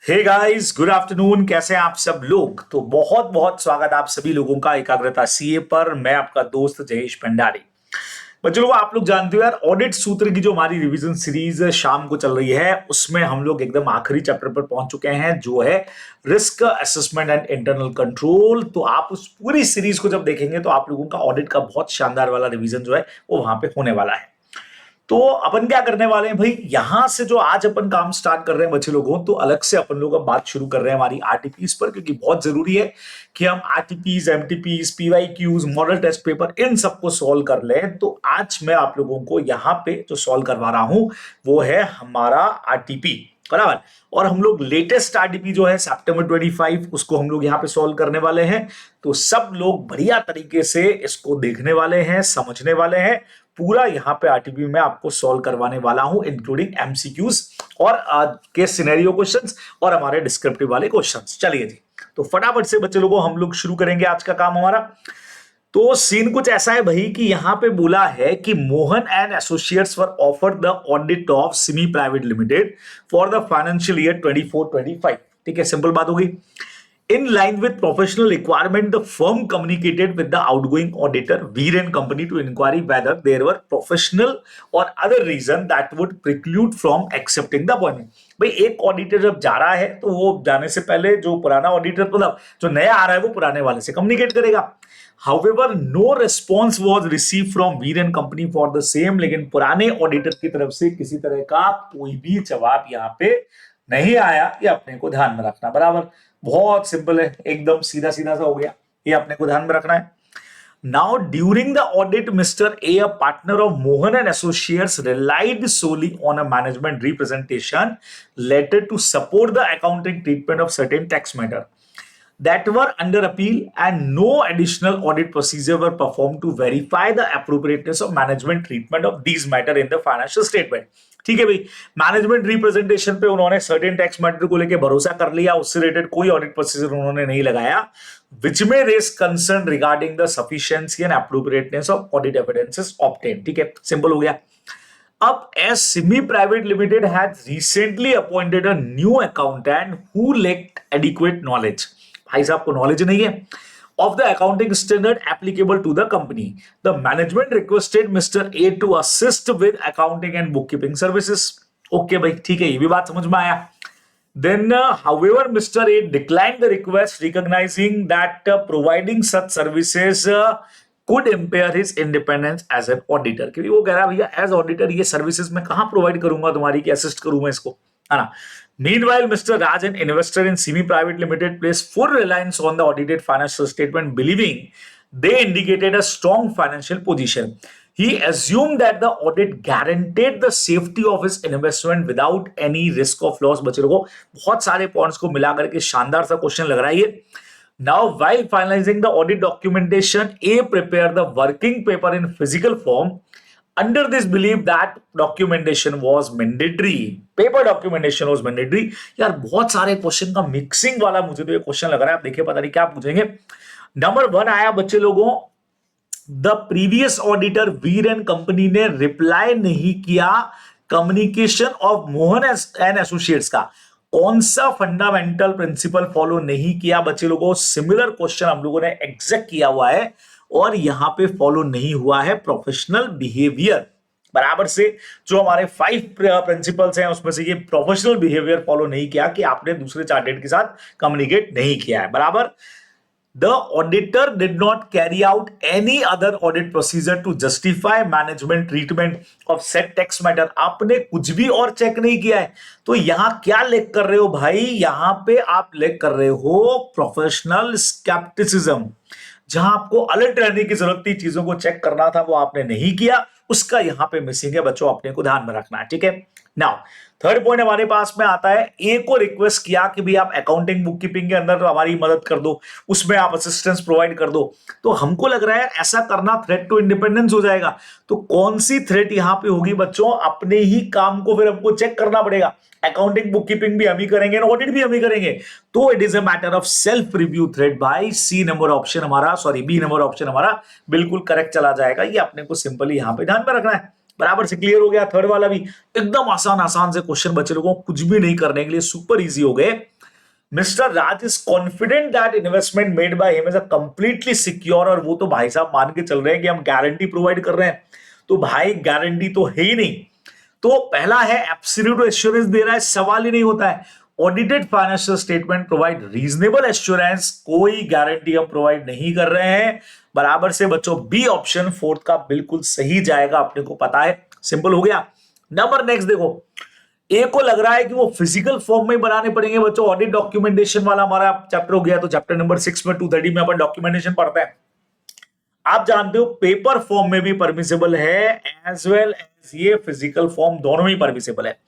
Hey guys, good afternoon. कैसे हैं आप सब लोग? तो बहुत बहुत स्वागत आप सभी लोगों का एकाग्रता सीए पर। मैं आपका दोस्त जयेश भंडारी। बच्चों लोग, आप लोग जानते हो यार, ऑडिट सूत्र की जो हमारी रिवीजन सीरीज शाम को चल रही है, उसमें हम लोग एकदम आखिरी चैप्टर पर पहुंच चुके हैं, जो है risk assessment and internal control. तो आप उस पूरी सीरीज को जब देखेंगे तो आप लोगों का ऑडिट का बहुत शानदार वाला रिवीजन जो है वो वहां पे होने वाला है। तो अपन क्या करने वाले हैं भाई, यहां से जो आज अपन काम स्टार्ट कर रहे हैं बच्चे लोगों, तो अलग से अपन लोग अब बात शुरू कर रहे हैं हमारी आरटीपीस पर, क्योंकि बहुत जरूरी है कि हम RTPs, MTPs, PYQs, model test paper, इन सबको सॉल्व कर लें। तो आज मैं आप लोगों को यहाँ पे जो सॉल्व करवा रहा हूं वो है हमारा आरटीपी, बराबर। और हम लोग लेटेस्ट आरटीपी जो है सितंबर 25, उसको हम लोग यहाँ पे सॉल्व करने वाले हैं। तो सब लोग बढ़िया तरीके से इसको देखने वाले हैं, समझने वाले हैं। पूरा यहाँ पे आरटीपी में आपको सॉल्व करवाने वाला हूं, इंक्लूडिंग एमसीक्यूज और केस सिनेरियो क्वेश्चंस और हमारे डिस्क्रिप्टिव वाले क्वेश्चंस। चलिए जी, तो फटाफट से बच्चे लोगों हम लोग शुरू करेंगे आज का काम हमारा। तो सीन कुछ ऐसा है भाई कि यहां पे बोला है कि Mohan and associates were offered the audit of Simi private limited for the financial year 24-25। ठीक है, सिंपल बात होगी। In line with professional requirement, the firm communicated with the outgoing auditor, Veer and Company, to inquiry whether there were professional or other reason that would preclude from accepting the appointment. भाई, एक auditor जब जा रहा है तो वो जाने से पहले जो पुराना ऑडिटर, मतलब जो नया आ रहा है, वो पुराने वाले से कम्युनिकेट करेगा। However, no response was received from Veer and Company for the same। लेकिन पुराने ऑडिटर की तरफ से किसी तरह का कोई भी जवाब यहाँ पे नहीं आया। ये अपने को ध्यान में रखना, बराबर। बहुत सिंपल है, एकदम सीधा सीधा सा हो गया, ये अपने को ध्यान में रखना है। Now, during the audit, Mr. A partner of Mohan and Associates, relied solely on a management representation letter to support the accounting treatment of certain tax matter that were under appeal, and no additional audit procedure were performed to verify the appropriateness of management treatment of these matter in the financial statement। ठीक है भाई, management representation पे उन्होंने certain tax matter को लेकर भरोसा कर लिया, उससे रिलेटेड कोई ऑडिट प्रोसीजर उन्होंने नहीं लगाया, विच में raise concern regarding the sufficiency and appropriateness of audit evidences obtain. ठीक है, सिंपल हो गया। अब as Simi Private Limited has recently appointed a new accountant who lacked adequate knowledge, भाई साहब को नॉलेज नहीं है, of the accounting standard applicable to the company, the management requested Mr. A to assist with accounting and bookkeeping services। Okay भाई, ठीक है, ये भी बात समझ में आया। Then, however, Mr. A declined the request, recognizing that providing such services could impair his independence as an auditor। क्योंकि वो कह रहा है भैया, एज ऑडिटर ये सर्विसेज मैं कहां प्रोवाइड करूंगा तुम्हारी, कि असिस्ट करूंगा इसको, है ना। Meanwhile, Mr. Raj, an investor in Simi Private Limited, placed full reliance on the audited financial statement, believing they indicated a strong financial position। He assumed that the audit guaranteed the safety of his investment without any risk of loss। बच्चों को बहुत सारे points को मिलाकर के शानदार सा question लग रहा है ये। Now, while finalizing the audit documentation, A prepared the working paper in physical form under this belief that documentation was mandatory। Paper documentation was mandatory। यार बहुत सारे क्वेश्चन का मिक्सिंग वाला मुझे तो ये क्वेश्चन लग रहा है, आप देखिए पता नहीं क्या पूछेंगे। नंबर 1 आया बच्चे लोगों, the previous auditor Veer and company ने रिप्लाई नहीं किया communication of Mohan and associates का। कौन सा फंडामेंटल प्रिंसिपल फॉलो नहीं किया बच्चे लोगों? सिमिलर क्वेश्चन हम लोगों ने एग्जैक्ट किया हुआ है, और यहां पे फॉलो नहीं हुआ है प्रोफेशनल बिहेवियर। बराबर से जो हमारे 5 प्रिंसिपल्स हैं उसमें से ये प्रोफेशनल बिहेवियर फॉलो नहीं किया, कि आपने दूसरे चार्टेड के साथ कम्युनिकेट नहीं किया है, बराबर। The auditor did not carry out any other audit procedure to justify management treatment of said tax matter। आपने कुछ भी और चेक नहीं किया है। तो यहां क्या लेक कर रहे हो भाई? यहां पे आप लेक कर रहे हो प्रोफेशनल स्केप्टिसिज्म। जहां आपको अलर्ट रहने की जरूरत थी, चीजों को चेक करना था, वो आपने नहीं किया, उसका यहां पे मिसिंग है बच्चों, अपने को ध्यान में रखना है। ठीक है, नाउ थर्ड पॉइंट हमारे पास में आता है, ए को रिक्वेस्ट किया कि भाई आप अकाउंटिंग बुक कीपिंग के अंदर हमारी मदद कर दो, उसमें आप असिस्टेंस प्रोवाइड कर दो। तो हमको लग रहा है ऐसा करना थ्रेट टू इंडिपेंडेंस हो जाएगा। तो कौन सी थ्रेट यहां पे होगी बच्चों? अपने ही काम को फिर हमको चेक करना पड़ेगा। अकाउंटिंग बुक कीपिंग भी हम ही करेंगे, ऑडिट भी हम ही करेंगे। तो it is a matter of self review threat भाई। सी नंबर ऑप्शन हमारा, सॉरी बी नंबर ऑप्शन हमारा बिल्कुल करेक्ट चला जाएगा। ये अपने को सिंपली यहां पे ध्यान में रखना है। बराबर से क्लियर हो गया। थर्ड वाला भी एकदम आसान आसान से क्वेश्चन बच्चे लोगों को कुछ भी नहीं करने के लिए सुपर इजी हो गए। Mister Raj is confident that investment made by him is a completely secure, और वो तो भाई साहब मान के चल रहे हैं कि हम गारंटी प्रोवाइड कर रहे हैं, तो भाई गारंटी तो है ही नहीं। तो पहला है एब्सोल्यूट एश्योरेंस दे रहा है, सवाल ही नहीं होता है। Audited financial statement provide reasonable assurance, कोई गारंटी हम प्रोवाइड नहीं कर रहे हैं। बराबर से बच्चों बी ऑप्शन फोर्थ का बिल्कुल सही जाएगा, अपने को पता है, सिंपल हो गया। नंबर नेक्स्ट देखो, ए को लग रहा है कि वो फिजिकल फॉर्म में बनाने पड़ेंगे बच्चों, ऑडिट डॉक्यूमेंटेशन वाला हमारा चैप्टर हो गया, तो चैप्टर नंबर 6 में 230 में अपन डॉक्यूमेंटेशन पढ़ते हैं। आप जानते हो पेपर फॉर्म में भी परमिसेबल है एज वेल एज ये फिजिकल फॉर्म, दोनों ही परमिसेबल है।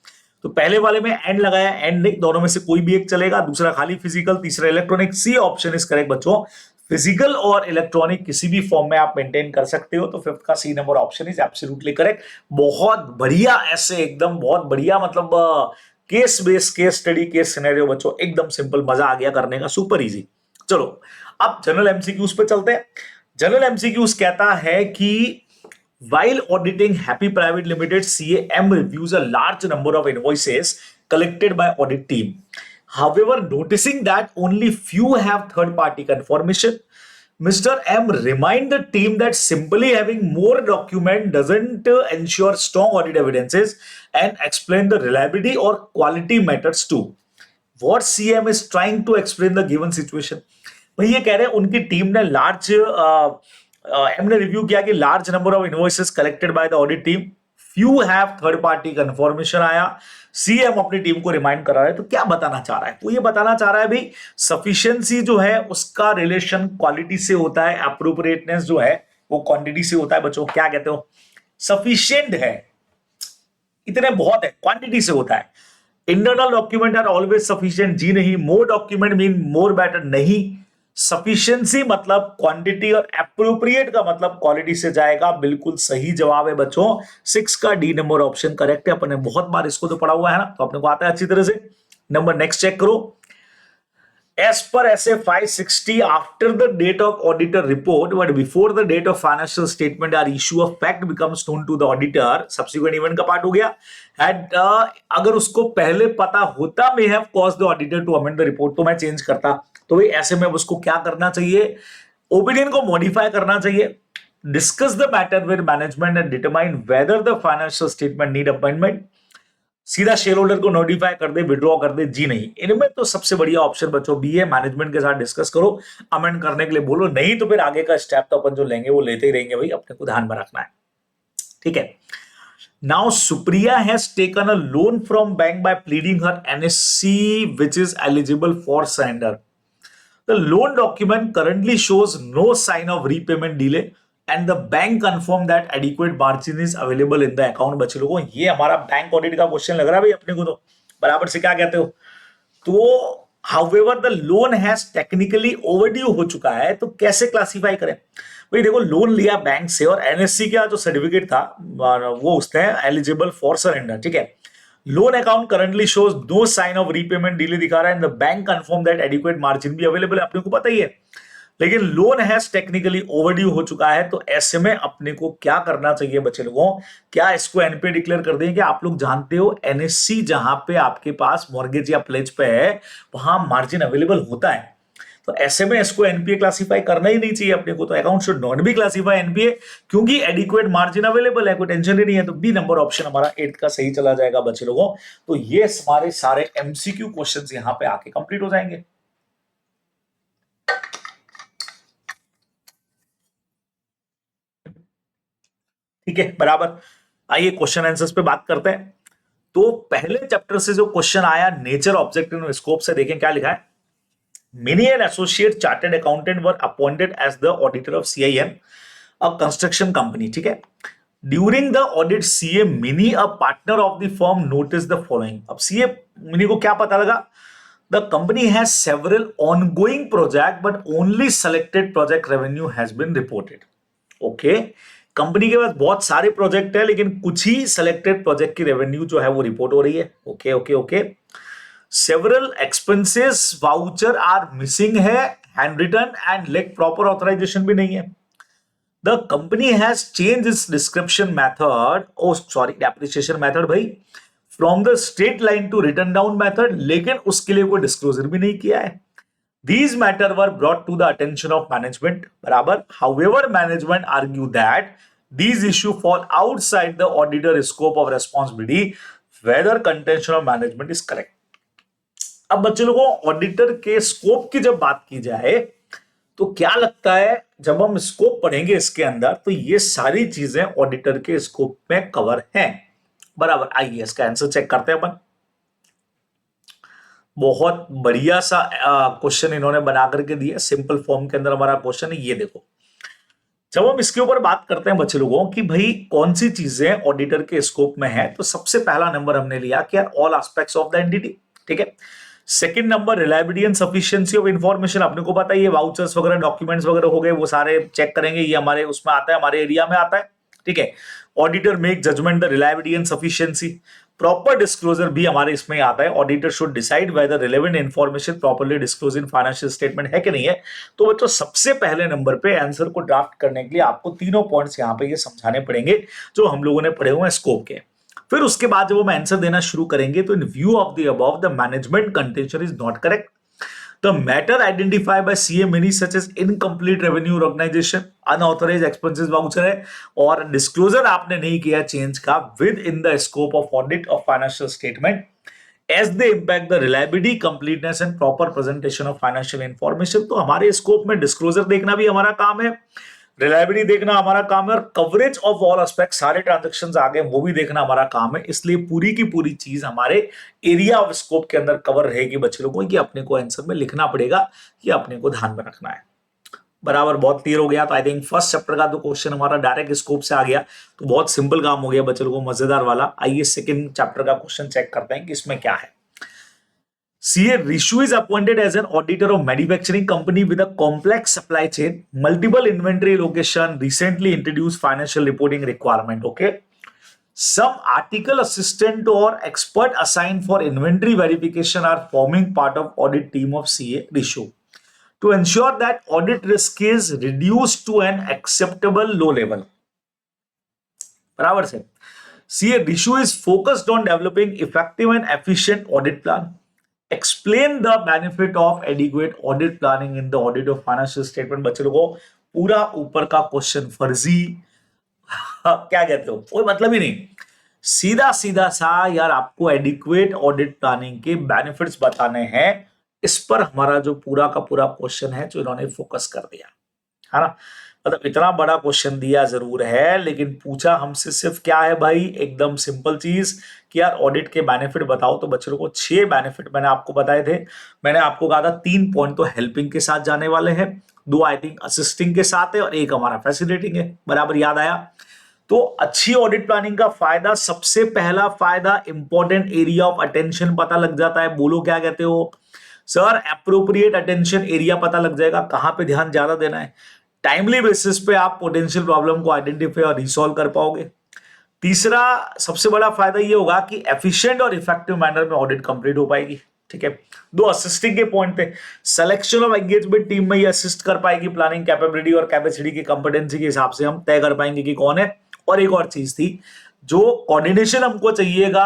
तो पहले वाले में एंड लगाया, एंड नहीं, दोनों में से कोई भी एक चलेगा, दूसरा खाली फिजिकल, तीसरा electronic. C option is correct बच्चों, फिजिकल और इलेक्ट्रॉनिक किसी भी फॉर्म में आप मेंटेन कर सकते हो, तो फिफ्थ का C number option is absolutely correct. बहुत बढ़िया, ऐसे एकदम बहुत बढ़िया, मतलब case base case study case scenario बच्चों, एकदम सिंपल, मजा आ गया करने का, सुपर इजी। चलो अब जनरल एमसीक्यूज पे चलते हैं। जनरल एमसीक्यूज कहता है कि while auditing Happy Private Limited, CAM reviews a large number of invoices collected by audit team. However, noticing that only few have third party confirmation, Mr. M remind the team that simply having more document doesn't ensure strong audit evidences, and explain the reliability or quality matters too. What CM is trying to explain the given situation? भाई ये कह रहे हैं उनकी team ने large हमने review किया कि large number of invoices collected by the audit team, few have third party confirmation आया। सीएम अपनी टीम को रिमाइंड करा रहा है, तो क्या बताना चाह रहा है? तो ये बताना चाह रहा है भाई सफिशिएंसी जो है उसका रिलेशन क्वालिटी से होता है, अप्रोप्रिएटनेस जो है वो क्वांटिटी से होता है बच्चों। क्या कहते हो? सफिशिएंट है, इतने बहुत है, क्वांटिटी से होता है। Internal document are always sufficient, जी नहीं। More document mean more better, नहीं। सफिशिएंसी मतलब क्वांटिटी, और एप्रोप्रिएट का मतलब क्वालिटी से जाएगा। बिल्कुल सही जवाब है बच्चों, 6 का डी नंबर ऑप्शन करेक्ट है। अपन ने बहुत बार इसको तो पढ़ा हुआ है ना, तो अपने को आता है अच्छी तरह से। नंबर नेक्स्ट चेक करो। As per SA 560, after the date of auditor report but before the date of financial statement or issue of fact becomes known to the auditor, subsequent event का पार्ट हो गया। Had अगर उसको पहले पता होता may have caused the auditor to amend the report, तो मैं चेंज करता। तो भाई ऐसे में उसको क्या करना चाहिए? ओपिनियन को मॉडिफाई करना चाहिए। Discuss the matter with management and determine whether the financial statement need amendment. सीधा शेयर होल्डर को नोटिफाई कर दे, विड्रॉ कर दे, जी नहीं। इनमें तो सबसे बढ़िया ऑप्शन बच्चों बी है, मैनेजमेंट के साथ डिस्कस करो, अमेंड करने के लिए बोलो, नहीं तो फिर आगे का स्टेप तो अपन जो लेंगे वो लेते ही रहेंगे भाई, अपने को ध्यान में रखना है, ठीक है। Now Supriya has taken a loan from bank by pleading her NSC which is eligible for surrender. The loan document currently shows no sign of repayment delay and the bank confirm that adequate margin is available in the account. बच्चे लोगों, ये हमारा bank audit का question लग रहा है भाई अपने को, तो बराबर से क्या कहते हो? तो however the loan has technically overdue हो चुका है, तो कैसे क्लासिफाई करें भाई? देखो, लोन लिया बैंक से और एनएससी का जो सर्टिफिकेट था वो उसने एलिजिबल फॉर सरेंडर, ठीक है। Loan account currently shows no sign of repayment delay दिखा रहा है, and the bank confirm that adequate margin भी अवेलेबल है, अपने को पता ही है। लेकिन लोन हैज टेक्निकली ओवरड्यू हो चुका है, तो ऐसे में अपने को क्या करना चाहिए बच्चे लोगों? क्या इसको एनपीए डिक्लेयर कर देंगे? आप लोग जानते हो एनएससी जहां पे आपके पास मॉर्गेज या प्लेज पे है वहां मार्जिन अवेलेबल होता है, तो ऐसे में इसको एनपीए क्लासिफाई करना ही नहीं चाहिए अपने को। तो account should not be classify NPA, क्योंकि एडिक्वेट मार्जिन अवेलेबल है, कोई टेंशन ही नहीं है। तो बी नंबर ऑप्शन हमारा 8 का सही चला जाएगा बच्चे लोगों। तो ये हमारे सारे एमसीक्यू क्वेश्चंस यहां पे आके कंप्लीट हो जाएंगे। ठीक है, बराबर। आइए क्वेश्चन आंसर्स पे बात करते हैं। तो पहले चैप्टर से जो क्वेश्चन आया नेचर, ऑब्जेक्टिव एंड स्कोप से, देखें क्या लिखा है। Many an associate chartered accountant were appointed as the auditor of CIM, a construction company, ठीक है। During the audit, CA Mini, a partner of the firm, noticed the following. अब CA Mini को क्या पता लगा? The company has several ongoing projects, but only selected project revenue has been reported. Okay, company के पास बहुत सारे project है, लेकिन कुछ ही सिलेक्टेड प्रोजेक्ट की रेवेन्यू जो है वो रिपोर्ट हो रही है। Okay okay okay. Several expenses voucher are missing है, hand written and lack proper authorization भी नहीं है। The company has change its description method, o sorry depreciation method भाई, from the straight line to written down method, लेकिन उसके लिए कोई disclosure भी नहीं किया है. These matter were brought to the attention of management. बराबर. However, management argue that these issues fall outside the auditor scope of responsibility, whether contention of management is correct. अब बच्चे लोगों ऑडिटर के स्कोप की जब बात की जाए तो क्या लगता है जब हम स्कोप पढ़ेंगे इसके अंदर तो ये सारी चीजें ऑडिटर के स्कोप में कवर हैं. बराबर. आइए इसका आंसर चेक करते हैं अपन. बहुत बढ़िया सा क्वेश्चन इन्होंने बना करके दिया. सिंपल फॉर्म के अंदर हमारा क्वेश्चन है. ये देखो, जब हम इसके ऊपर बात करते हैं बच्चे लोगों कि भाई कौन सी चीजें ऑडिटर के स्कोप में है, तो सबसे पहला नंबर हमने लिया कि यार all aspects of the entity. ठीक है. Second number reliability and sufficiency of information. अपने को पता है ये वाउचर्स वगैरह डॉक्यूमेंट्स वगैरह हो गए, वो सारे चेक करेंगे. ये हमारे उसमें आता है, हमारे एरिया में आता है. ठीक है. Auditor make judgement the reliability and sufficiency. Proper disclosure भी हमारे इसमें आता है. Auditor should decide whether relevant information properly disclose in financial statement है कि नहीं है. तो बच्चों सबसे पहले नंबर पे आंसर को ड्राफ्ट करने के लिए आपको तीनों पॉइंट्स यहाँ पे ये समझाने पड़ेंगे जो हम लोगों ने पढ़े हुए हैं स्कोप के. फिर उसके बाद जब हम आंसर देना शुरू करेंगे तो इन view of the above the management contention is not correct. The matter identified by CA many such as incomplete revenue recognition, unauthorized expenses voucher है और disclosure आपने नहीं किया चेंज का within the scope of audit of financial statement as they impact the reliability, completeness and proper presentation of financial information. तो हमारे scope में disclosure देखना भी हमारा काम है, रिलायबिलिटी देखना हमारा काम है और कवरेज ऑफ ऑल एस्पेक्ट सारे ट्रांजैक्शंस आ गए वो भी देखना हमारा काम है. इसलिए पूरी की पूरी चीज हमारे एरिया ऑफ स्कोप के अंदर कवर रहेगी बच्चे लोगों की. अपने को आंसर में लिखना पड़ेगा कि अपने को ध्यान में रखना है. बराबर. बहुत क्लियर हो गया. तो आई थिंक फर्स्ट चैप्टर का तो क्वेश्चन हमारा डायरेक्ट स्कोप से आ गया, तो बहुत सिंपल काम हो गया बच्चे लोगों को, मजेदार वाला. आइए सेकंड चैप्टर का क्वेश्चन चेक करते हैं कि इसमें क्या है. CA Rishu is appointed as an auditor of manufacturing company with a complex supply chain, multiple inventory location, recently introduced financial reporting requirement. Okay. Some article assistant or expert assigned for inventory verification are forming part of audit team of CA Rishu to ensure that audit risk is reduced to an acceptable low level. बराबर से. CA Rishu is focused on developing effective and efficient audit plan. Explain the benefit of adequate audit planning in the audit of financial statement. बच्चे लोगों पूरा ऊपर का question फर्जी क्या कहते हो, कोई मतलब ही नहीं. सीधा सीधा सा यार आपको एडिक्वेट ऑडिट प्लानिंग के बेनिफिट्स बताने हैं. इस पर हमारा जो पूरा का पूरा क्वेश्चन है जो इन्होंने फोकस कर दिया है ना. मतलब इतना बड़ा क्वेश्चन दिया जरूर है लेकिन पूछा हमसे सिर्फ क्या है भाई, एकदम सिंपल चीज कि यार ऑडिट के बेनिफिट बताओ. तो बच्चों को 6 बेनिफिट मैंने आपको बताए थे. मैंने आपको कहा था 3 पॉइंट तो हेल्पिंग के साथ जाने वाले हैं, 2 आई थिंक असिस्टिंग के साथ है और 1 हमारा फैसिलिटेटिंग है. बराबर. याद आया. तो अच्छी ऑडिट प्लानिंग का फायदा, सबसे पहला फायदा इंपॉर्टेंट एरिया ऑफ अटेंशन पता लग जाता है. बोलो क्या कहते हो सर. एप्रोप्रिएट अटेंशन एरिया पता लग जाएगा, कहां पे ध्यान ज्यादा देना है. टाइमली बेसिस पे आप पोटेंशियल प्रॉब्लम को आइडेंटिफाई और रिसॉल्व कर पाओगे. तीसरा सबसे बड़ा फायदा ये होगा कि एफिशिएंट और इफेक्टिव मैनर में ऑडिट कंप्लीट हो पाएगी. ठीक है. 2 असिस्टिंग के पॉइंट थे. सिलेक्शन ऑफ एंगेजमेंट टीम में ये असिस्ट कर पाएगी. प्लानिंग कैपेबिलिटी और कैपेसिटी की कंपिटेंसी के हिसाब से हम तय कर पाएंगे कि कौन है. और एक और चीज थी, जो कोऑर्डिनेशन हमको चाहिएगा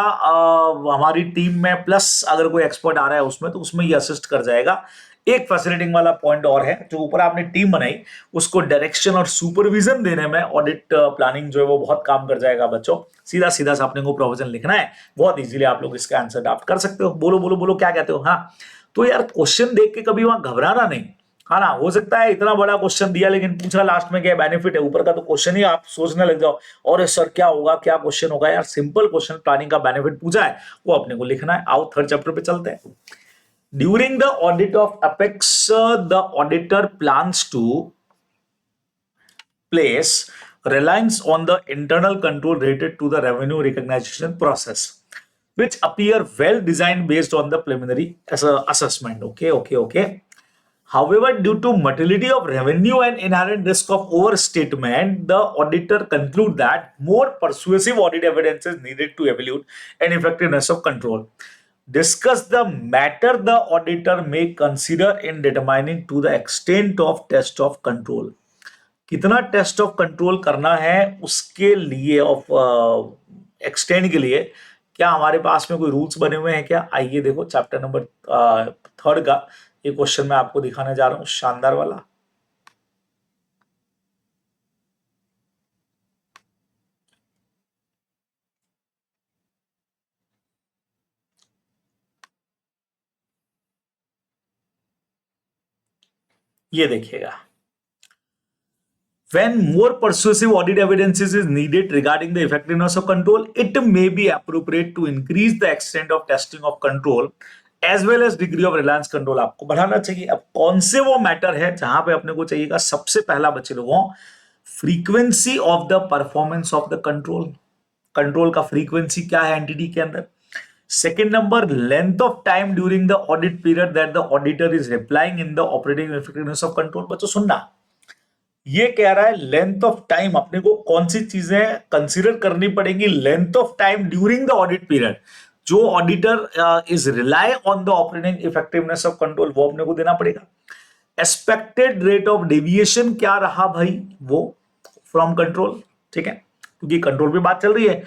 हमारी टीम में, प्लस अगर कोई एक्सपर्ट आ रहा है उसमें तो उसमें ये असिस्ट कर जाएगा. एक फैसिलिटिंग वाला पॉइंट और है, जो ऊपर आपने टीम बनाई उसको डायरेक्शन और सुपरविजन देने में ऑडिट प्लानिंग जो है वो बहुत काम कर जाएगा बच्चों. सीधा सीधा सा अपने को प्रोविजन लिखना है, बहुत इजीली आप लोग इसका आंसर ड्राफ्ट कर सकते हो. बोलो बोलो बोलो क्या कहते हो. हाँ. तो यार क्वेश्चन देख के कभी वहां घबराना नहीं, हाँ ना. हो सकता है इतना बड़ा क्वेश्चन दिया लेकिन पूछा लास्ट में क्या बेनिफिट है, ऊपर का तो क्वेश्चन ही आप सोचने लग जाओ और सर क्या होगा, क्या क्वेश्चन होगा. यार सिंपल क्वेश्चन, प्लानिंग का बेनिफिट पूछा है वो अपने को लिखना है. आओ थर्ड चैप्टर पे चलते हैं. During the audit of Apex, the auditor plans to place reliance on the internal control related to the revenue recognition process, which appear well designed based on the preliminary assessment. Okay. However, due to materiality of revenue and inherent risk of overstatement, the auditor conclude that more persuasive audit evidence is needed to evaluate an effectiveness of control. Discuss the matter the auditor may consider in determining to the extent of test of control. कितना test of control करना है उसके लिए, of extend के लिए क्या हमारे पास में कोई रूल्स बने हुए हैं क्या? आइए देखो चैप्टर नंबर 3 का ये क्वेश्चन मैं आपको दिखाने जा रहा हूं, शानदार वाला। ये देखिएगा, when more persuasive audit evidences is needed regarding the effectiveness of control, it may be appropriate to increase the extent of testing of control as well as degree of reliance control आपको बढ़ाना चाहिए। अब कौन से वो matter है जहां पे अपने को चाहिएगा? सबसे पहला बच्चे लोगों, frequency of the performance of the control. Control का फ्रीक्वेंसी क्या है एंटिटी के अंदर? Second number, length of time during the audit period that the auditor is replying in the operating effectiveness of control. बच्चों सुनना, ये कह रहा है लेंथ ऑफ टाइम अपने को कौन सी चीजें कंसीडर करनी पड़ेगी? Length of time during the audit period, जो auditor is rely on the operating effectiveness of control, वो अपने को देना पड़ेगा। एक्सपेक्टेड रेट ऑफ डेविएशन क्या रहा भाई वो फ्रॉम कंट्रोल, ठीक है, क्योंकि कंट्रोल पे बात चल रही है।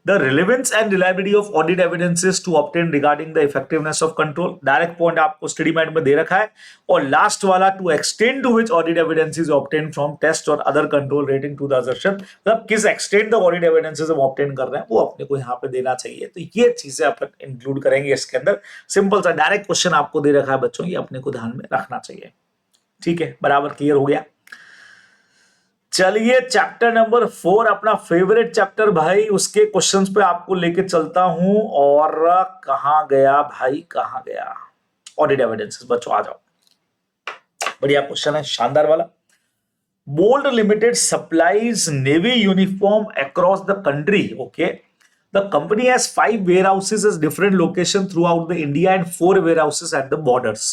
The relevance and reliability of audit evidences to obtain regarding the effectiveness of control, direct point आपको स्टडी मैट में दे रखा है। और लास्ट वाला, to extend to which audit evidence is obtain from test or other control relating to the assertion, मतलब किस extend the audit evidences हम ऑब्टेन कर रहे हैं वो अपने को यहाँ पे देना चाहिए। तो ये चीजें अपन इंक्लूड करेंगे इसके अंदर। सिंपल सा डायरेक्ट क्वेश्चन आपको दे रखा है बच्चों, ये अपने को ध्यान में रखना चाहिए। ठीक है, बराबर क्लियर हो गया। चलिए चैप्टर नंबर 4, अपना फेवरेट चैप्टर भाई, उसके क्वेश्चंस पे आपको लेके चलता हूं। और कहां गया भाई, कहां गया? Audit evidences. बच्चों आ जाओ, बढ़िया क्वेश्चन है, शानदार वाला। Bold Limited supplies navy uniform across the country. Okay, the company has 5 warehouses at different locations throughout the India and 4 warehouses at the borders.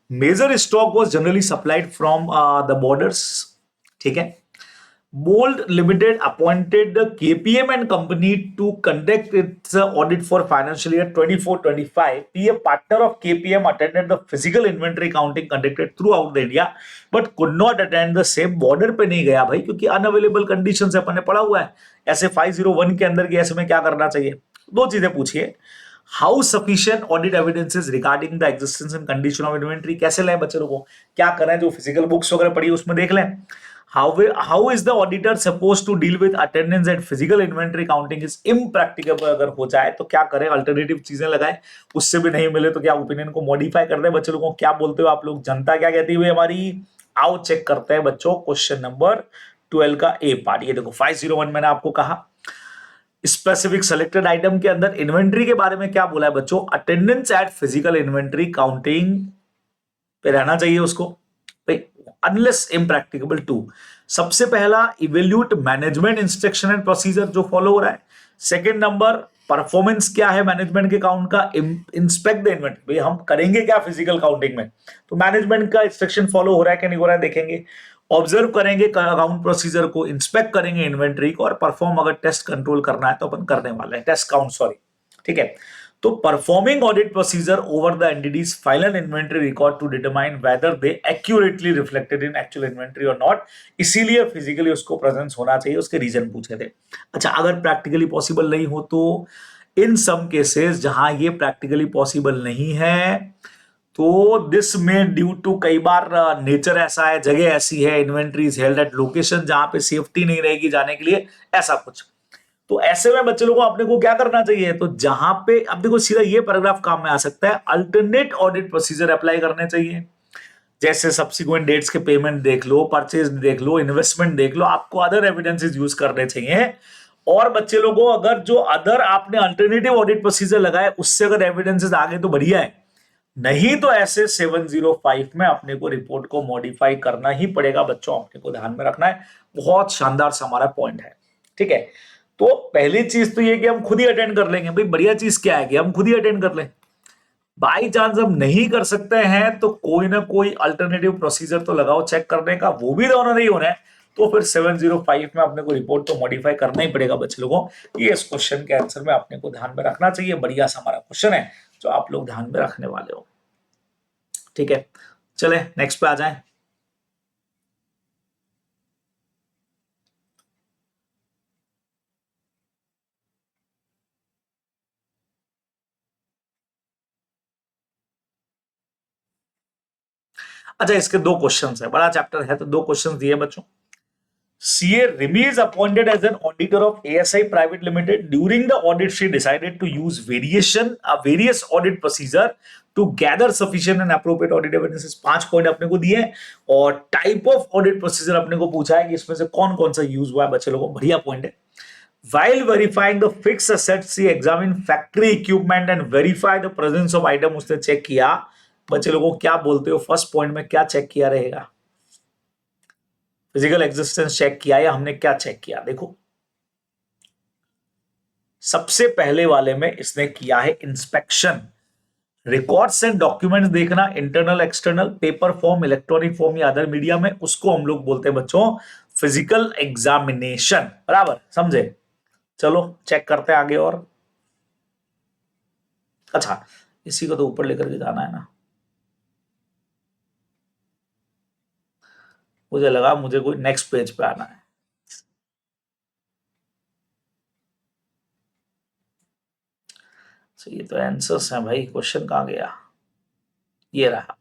Major stock was generally supplied from the borders. ठीक है। Bold Limited appointed the KPM and Company to conduct its audit for financial year 24-25. Be a partner of KPM attended the physical inventory counting conducted throughout the India, but could not attend the same। border पे नहीं गया भाई क्योंकि unavailable condition से अपन ने पढ़ा हुआ है। ऐसे 501 के अंदर की ऐसे में क्या करना चाहिए? दो चीजें पूछिए। How sufficient audit evidences regarding the existence and condition of inventory, कैसे लें बच्चे लोगों को? क्या करें? जो फिजिकल बुक्स वगैरह पढ़ी उसमें देख लें। How is the auditor supposed to deal with attendance at physical inventory counting is impracticable? अगर हो जाए तो क्या करें? अल्टरनेटिव चीजें लगाएं, उससे भी नहीं मिले तो क्या ओपिनियन को मॉडिफाई कर दें? बच्चे लोगों को क्या बोलते हो आप लोग? जनता क्या कहती है हमारी? आओ चेक करते हैं बच्चों क्वेश्चन नंबर 12 का ए पार्ट। ये देखो 501 मैंने आपको कहा स्पेसिफिक सेलेक्टेड आइटम के अंदर इन्वेंट्री के बारे में क्या बोला है बच्चों? Attendance eight physical inventory counting पे रहना चाहिए उसको भाई, अनलेस इम्प्रैक्टिकेबल टू। सबसे पहला evaluate management instruction and procedure जो फॉलो हो रहा है। सेकंड नंबर, परफॉर्मेंस क्या है मैनेजमेंट के काउंट का? इंस्पेक्ट द इन्वेंट्री, भाई हम करेंगे क्या फिजिकल काउंटिंग में, तो मैनेजमेंट का इंस्ट्रक्शन फॉलो हो रहा है कि नहीं हो रहा है देखेंगे। ऑब्जर्व करेंगे अकाउंट प्रोसीजर को, इंस्पेक्ट करेंगे इन्वेंट्री को, और परफॉर्म अगर टेस्ट कंट्रोल करना है तो अपन करने वाले हैं, टेस्ट काउंट सॉरी। ठीक है, तो performing audit procedure over the entities final inventory record to determine whether they accurately reflected in actual inventory और नॉट। इसीलिए फिजिकली उसको प्रेजेंस होना चाहिए, उसके रीजन पूछे थे। अच्छा, अगर प्रैक्टिकली पॉसिबल नहीं हो तो इन सम केसेस जहां ये प्रैक्टिकली पॉसिबल नहीं है तो दिस में ड्यू टू कई बार नेचर ऐसा है, जगह ऐसी है, inventory is held at location जहां पे सेफ्टी नहीं रहेगी जाने के लिए, ऐसा कुछ। तो ऐसे में बच्चे लोगों को अपने को क्या करना चाहिए? तो जहां पे अब देखो सीधा ये पैराग्राफ काम में आ सकता है, अल्टरनेट ऑडिट प्रोसीजर अप्लाई करने चाहिए। जैसे सब्सिक्वेंट डेट्स के पेमेंट देख लो, परचेज देख लो, इन्वेस्टमेंट देख लो, आपको अदर एविडेंसेस यूज करने चाहिए। और बच्चे लोगों अगर जो अदर आपने अल्टरनेटिव ऑडिट प्रोसीजर लगाए उससे अगर एविडेंसेस आ गए तो बढ़िया है, नहीं तो ऐसे 705 में अपने को रिपोर्ट को मॉडिफाई करना ही पड़ेगा बच्चों, अपने को ध्यान में रखना है। बहुत शानदार सा हमारा पॉइंट है। ठीक है, तो पहली चीज तो ये कि हम खुद ही अटेंड कर लेंगे। भाई बढ़िया चीज क्या है कि हम खुद ही अटेंड कर लें। बाई चांस हम नहीं कर सकते हैं तो कोई ना कोई अल्टरनेटिव प्रोसीजर तो लगाओ चेक करने का, वो भी दोनों नहीं हो रहा है तो फिर 705 में अपने को रिपोर्ट तो मॉडिफाई करना ही पड़ेगा बच्चे लोगों। ये इस क्वेश्चन के आंसर में अपने को ध्यान में रखना चाहिए। बढ़िया सा हमारा क्वेश्चन है जो आप लोग ध्यान में रखने वाले हो। ठीक है, चले नेक्स्ट पे आ जाएं। अच्छा, इसके दो क्वेश्चन है, बड़ा चैप्टर है तो दो क्वेश्चन दिए बच्चों। CA Rimi is appointed as an auditor of ASI Private Limited. During the audit, she decided to use various audit procedure to gather sufficient and appropriate audit evidences. 5 point अपने को दिए और type of audit procedure अपने को पूछा है कि इसमें से कौन कौन सा यूज हुआ है बच्चे लोगों। बढ़िया पॉइंट है। While verifying the fixed assets, she examined factory equipment and verify the presence of item. उसने चेक किया। बच्चे लोगों क्या बोलते हो, फर्स्ट पॉइंट में क्या चेक किया रहेगा? फिजिकल एग्जिस्टेंस चेक किया या हमने क्या चेक किया? देखो, सबसे पहले वाले में इसने किया है इंस्पेक्शन। रिकॉर्ड्स एंड डॉक्यूमेंट्स देखना, internal external, paper form, electronic form या अदर मीडिया में, उसको हम लोग बोलते हैं बच्चों फिजिकल एग्जामिनेशन। बराबर, समझे? चलो चेक करते हैं आगे और। अच्छा, इसी को तो ऊपर लेकर के जाना है ना। मुझे लगा मुझे कोई नेक्स्ट पेज पे आना है। ये तो आंसर्स हैं भाई, क्वेश्चन कहां गया? ये रहा।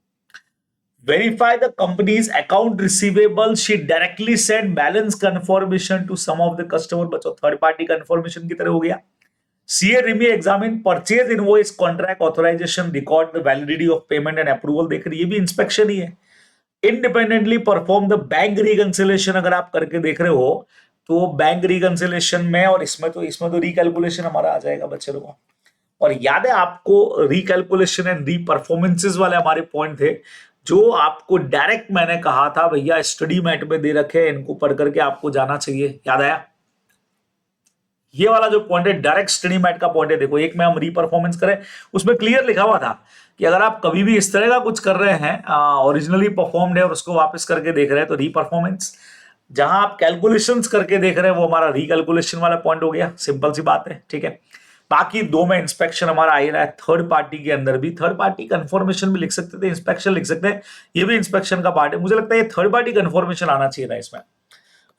Verify the company's account receivable. She directly sent balance confirmation to some of the customer. बच्चों थर्ड पार्टी confirmation की तरह हो गया। CA Rimi examine purchase invoice, contract authorization, record the validity of payment and approval। देख रही, ये भी inspection ही है। Independently perform the bank reconciliation, अगर आप करके देख रहे हो तो बैंक रिकंसिलेशन में और इसमें तो रिकैलकुलेशन हमारा आ जाएगा बच्चे लोगों। और याद है आपको रिकैलकुलेशन एंड रीपरफॉर्मेंसेस वाले हमारे पॉइंट थे जो आपको डायरेक्ट मैंने कहा था भैया स्टडी मैट में दे रखे, इनको पढ़ करके आपको जाना चाहिए। याद आया? ये वाला जो पॉइंट है डायरेक्ट स्टडी मैट का पॉइंट है। देखो, एक में हम रीपरफॉर्मेंस करें, उसमें क्लियर लिखा हुआ था कि अगर आप कभी भी इस तरह का कुछ कर रहे हैं, ओरिजिनली परफॉर्म्ड है और उसको वापस करके देख रहे हैं तो रीपरफॉर्मेंस। जहां आप कैलकुलेशंस करके देख रहे हैं वो हमारा रिकैलकुलेशन वाला पॉइंट हो गया। सिंपल सी बात है, ठीक है। बाकी दो में इंस्पेक्शन हमारा आ ही रहा है। थर्ड पार्टी के अंदर भी थर्ड पार्टी कंफर्मेशन भी लिख सकते थे, इंस्पेक्शन लिख सकते हैं, ये भी इंस्पेक्शन का पार्ट है। मुझे लगता है ये थर्ड पार्टी कंफर्मेशन आना चाहिए था इसमें।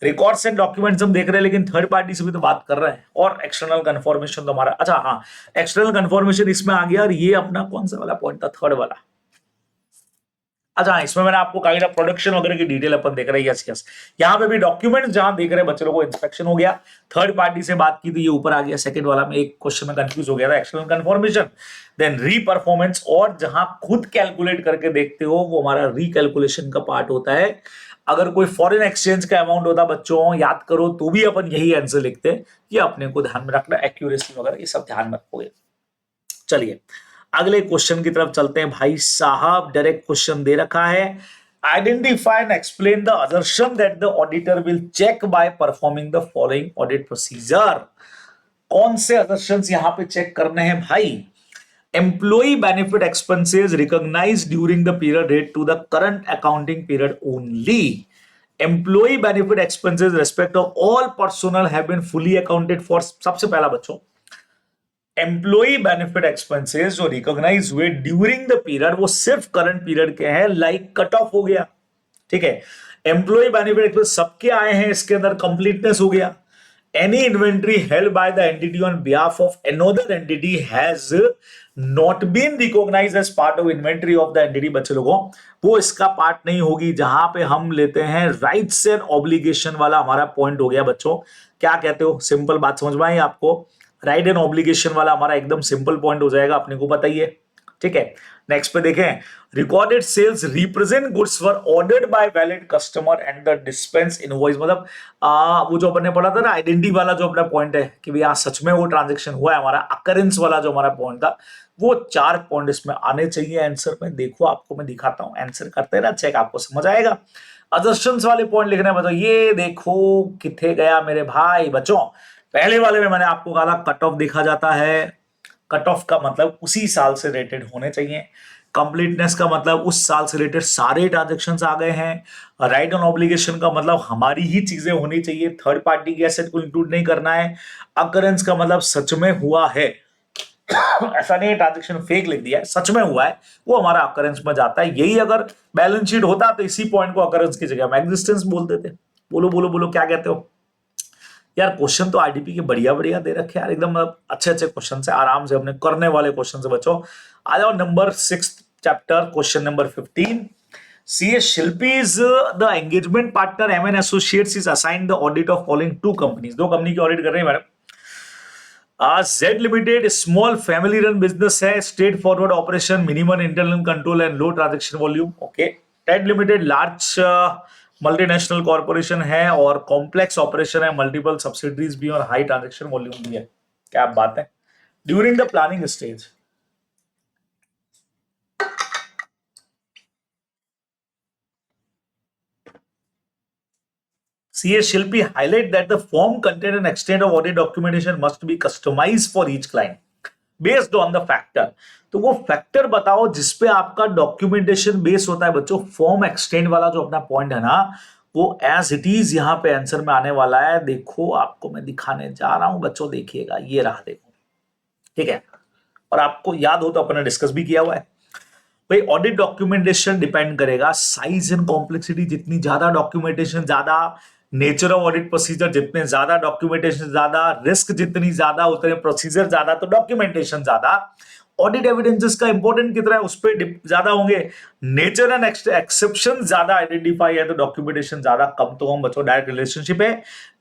रिकॉर्ड्स एंड डॉक्यूमेंट्स हम देख रहे हैं लेकिन थर्ड पार्टी से भी तो बात कर रहे हैं। और एक्सटर्नल कंफर्मेशन तो हमारा, अच्छा हाँ, एक्सटर्नल कंफर्मेशन इसमें आ गया। और ये अपना कौन सा वाला पॉइंट था? थर्ड वाला। अच्छा, इसमें मैंने आपको काइंड ऑफ प्रोडक्शन वगैरह की डिटेल अपन देख रहे हैं। यस यस, यहाँ पे भी डॉक्यूमेंट्स जहां देख रहे हैं बच्चे लोगों को, इंस्पेक्शन हो गया। थर्ड पार्टी से बात की तो ये ऊपर आ गया। सेकंड वाला में एक क्वेश्चन में कंफ्यूज हो गया था, एक्सटर्नल कंफर्मेशन देन रीपरफॉर्मेंस। और जहां खुद कैलकुलेट करके देखते हो वो हमारा रिकैलकुलेशन का पार्ट होता है। अगर कोई फॉरेन एक्सचेंज का अमाउंट होता बच्चों, याद करो, तो भी अपन यही आंसर लिखते हैं। ये अपने को ध्यान में रखना, एक्यूरेसी वगैरह ये सब ध्यान में रखोगे। चलिए अगले क्वेश्चन की तरफ चलते हैं भाई साहब। डायरेक्ट क्वेश्चन दे रखा है, identify and explain the assertion that the auditor will check by performing the following audit procedure. कौन से असर्शंस यहां पे चेक करने हैं भाई? Employee benefit expenses recognised during the period rate to the current accounting period only. Employee benefit expenses respect of all personnel have been fully accounted for. सबसे पहला बच्चों, एम्प्लॉई बेनिफिट एक्सपेंसेस जो recognise हुए during the period वो सिर्फ current period के हैं, like cut off हो गया, ठीक है। एम्प्लॉई बेनिफिट एक्सपेंस सबके आए हैं, इसके अंदर कंप्लीटनेस हो गया। Any inventory held by the entity on behalf of another entity has not been recognised as part of inventory of the entity. बच्चे लोगों, वो इसका पार्ट नहीं होगी। जहां पे हम लेते हैं राइट्स एंड ऑब्लिगेशन वाला हमारा पॉइंट हो गया बच्चों। क्या कहते हो? सिंपल बात समझ में आई आपको? राइट एंड ऑब्लिगेशन वाला हमारा एकदम सिंपल पॉइंट हो जाएगा, अपने को पता ही है, ठीक है। नेक्स्ट पे देखें, recorded sales represent goods were ordered by valid customer and the dispense invoice. मतलब वो जो अपन ने पढ़ा था ना, आइडेंटिटी वाला जो अपना पॉइंट है कि भैया सच में वो ट्रांजेक्शन हुआ है, हमारा अकरेंस वाला जो हमारा पॉइंट था, वो 4 पॉइंट इसमें आने चाहिए आंसर में। देखो आपको मैं दिखाता हूं, आंसर करते ना चेक, आपको समझ आएगा। असर्शंस वाले पॉइंट लिखने में, बताओ ये देखो किथे गया मेरे भाई। बच्चों पहले वाले में मैंने आपको कहा कट ऑफ देखा जाता है। कट ऑफ का मतलब उसी साल से रेटेड होने चाहिए। कंप्लीटनेस का मतलब उस साल से रिलेटेड सारे ट्रांजैक्शंस आ गए हैं। राइट ऑन ऑब्लिगेशन का मतलब हमारी ही चीजें होनी चाहिए, थर्ड पार्टी के एसेट को इंक्लूड नहीं करना है। अकरेंस का मतलब सच में हुआ है, ऐसा नहीं है ट्रांजैक्शन फेक लिख दिया है, सच में हुआ है, वो हमारा अकरेंस में जाता है। यही अगर बैलेंस शीट होता तो इसी पॉइंट को अकरेंस की जगह हम एग्जिस्टेंस बोल देते। बोलो बोलो बोलो, क्या कहते हो यार? क्वेश्चन तो आरडीपी के बढ़िया बढ़िया दे रखे यार, एकदम अच्छे अच्छे क्वेश्चन से, आराम से अपने करने वाले क्वेश्चन से। बच्चों आ जाओ number 6 chapter, question number 15। CA Shilpi is the engagement partner. MN Associates is assigned the audit of following two companies. दो कंपनी की ऑडिट कर रहे हैं madam. Z Limited small family run business है, straight forward operation, minimum internal control and low transaction volume. Okay. TED Limited large multinational corporation है और complex operation है, multiple subsidiaries भी और हाई ट्रांजेक्शन वॉल्यूम भी है. क्या बात है. During the planning stage CA Shilpi highlight that the form, content and extent of audit documentation must be customized for each client based on the factor. तो वो factor बताओ जिसपे आपका डॉक्यूमेंटेशन बेस होता है बच्चों. फॉर्म एक्सटेंड वाला जो अपना पॉइंट है ना, वो एज इट इज यहाँ पे आंसर में आने वाला है. देखो आपको मैं दिखाने जा रहा हूं बच्चों, देखिएगा ये रहा, देखो ठीक है. और आपको याद हो तो अपने डिस्कस भी किया हुआ है भाई. ऑडिट डॉक्यूमेंटेशन डिपेंड करेगा साइज एंड कॉम्प्लेक्सिटी. जितनी ज्यादा डॉक्यूमेंटेशन ज्यादा, नेचर ऑफ ऑडिट प्रोसीजर जितने ज्यादा, डॉक्यूमेंटेशन ज्यादा, रिस्क जितनी ज्यादा उतने प्रोसीजर ज्यादा, तो डॉक्यूमेंटेशन ज्यादा. ऑडिट एविडेंसेस का इंपॉर्टेंट कितना है उस पर ज्यादा होंगे. नेचर एंड एक्सेप्शन ज्यादा आइडेंटिफाई है तो डॉक्यूमेंटेशन ज्यादा. कम तो हम बच्चों डायरेक्ट रिलेशनशिप है.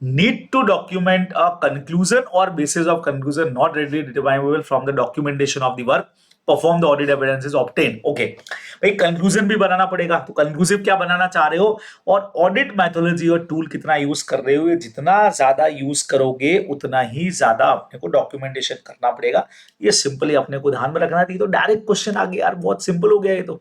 Need to document a conclusion और basis of conclusion not readily determinable from the documentation of the work perform the audit evidences obtain. Okay भाई, कंक्लूजन भी बनाना पड़ेगा. तो कंक्लूसिव क्या बनाना चाह रहे हो और ऑडिट मैथोलॉजी और टूल कितना यूज कर रहे हो. जितना ज्यादा यूज करोगे उतना ही ज्यादा अपने को डॉक्यूमेंटेशन करना पड़ेगा. ये सिंपली अपने को ध्यान में रखना थी. तो डायरेक्ट क्वेश्चन आ गया यार, बहुत सिंपल हो गया ये तो.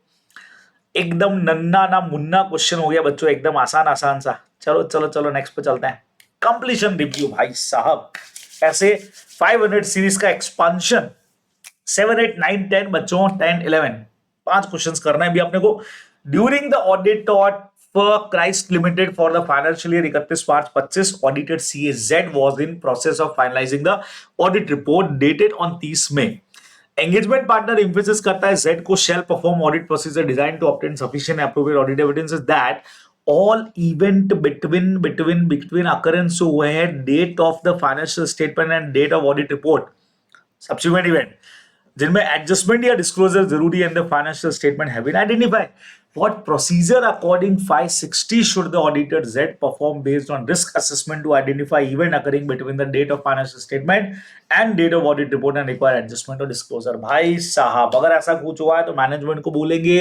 एकदम नन्ना ना मुन्ना क्वेश्चन हो गया बच्चों, एकदम आसान आसान सा. चलो चलो चलो नेक्स्ट पे चलते हैं. कंप्लीशन रिव्यू भाई साहब, ऐसे 500 सीरीज का एक्सपांशन 7, 8, 9, 10 बच्चों, 10, 11 5 क्वेश्चंस करना है भी अपने को. During the audit of Christ Limited for the financial year 31 March 25, audited CAZ was in process of finalising the audit report dated on 30 May. Engagement partner emphasis करता है Z को shall perform audit procedure design to obtain sufficient appropriate audit evidences that all event between occurrence हुए हैं date of the financial statement and date of audit report. Subsequent event जिनमें adjustment या disclosure जरूरी है in the financial statement have been identified. What procedure according 560 should the auditor Z perform based on risk assessment to identify event occurring between the date of financial statement and date of audit report and require adjustment or disclosure. भाई साहब, अगर ऐसा कुछ हुआ है तो management को बोलेंगे.